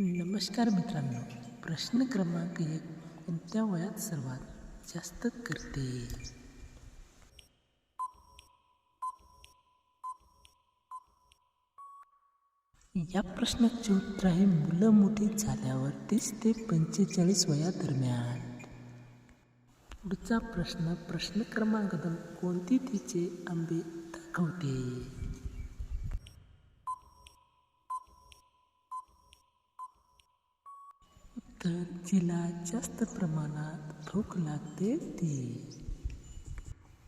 नमस्कार मित्रांनो. प्रश्न क्रमांक 1. कोणत्या वयात सर्वात जास्त करते? या प्रश्नाचे उत्तर आहे मुलं मोठी झाल्यावर 30 ते 45 वयादरम्यान. पुढचा प्रश्न क्रमांक 2. कोणती तिचे आंबे दाखवते? तर जिला जास्त प्रमाणात भूक लागते ती.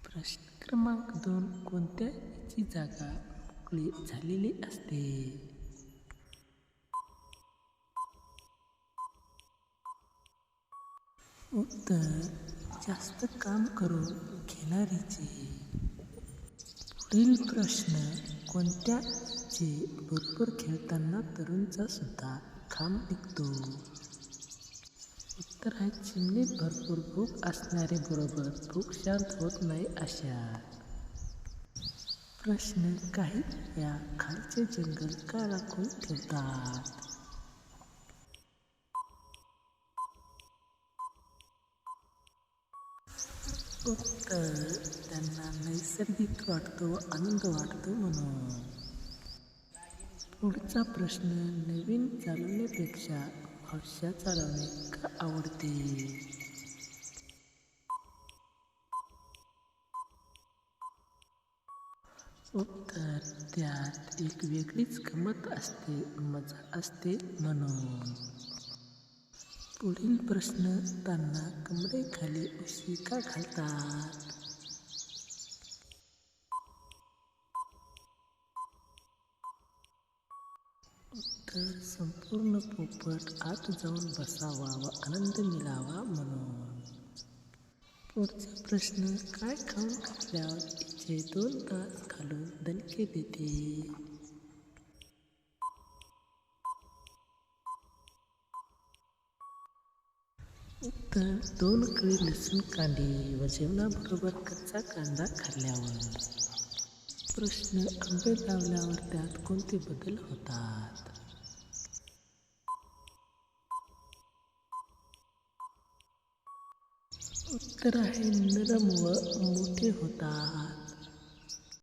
प्रश्न क्रमांक 2. कोणत्या याची जागा मोकळी झालेली असते? उत्तर जास्त काम करून घेणारीची. पुढील प्रश्न. कोणत्या याचे बरोबर खेळताना तरुणचा सुद्धा घाम निघतो? उत्तर आहे चिमणीत भरपूर भूक असणारे बरोबर भूक शांत होत नाही अशा. प्रश्न. काही या खालचे जंगल का राखून ठेवतात? उत्तर त्यांना नैसर्गिक वाटतो व आनंद वाटतो म्हणून. पुढचा प्रश्न. नवीन चालवण्यापेक्षा हौशा चालवणे का आवडते? उत्तर त्यात एक वेगळीच गंमत असते, मजा असते म्हणून. पुढील प्रश्न. त्यांना कमरेखाली उशी का घालतात? उत्तर संपूर्ण पोपट आत जाऊन बसावा व आनंद मिळावा म्हणून. पुढचा प्रश्न. काय खाऊन घातल्यावर इथे 2 तास घालून दणके देते? उत्तर 2 कळी लसूण कांडी व जेवणाबरोबर कच्चा कांदा खाल्ल्यावर. प्रश्न. आंबे लावल्यावर त्यात कोणते बदल होतात? उत्तर आहे नरम व मोठे होतात.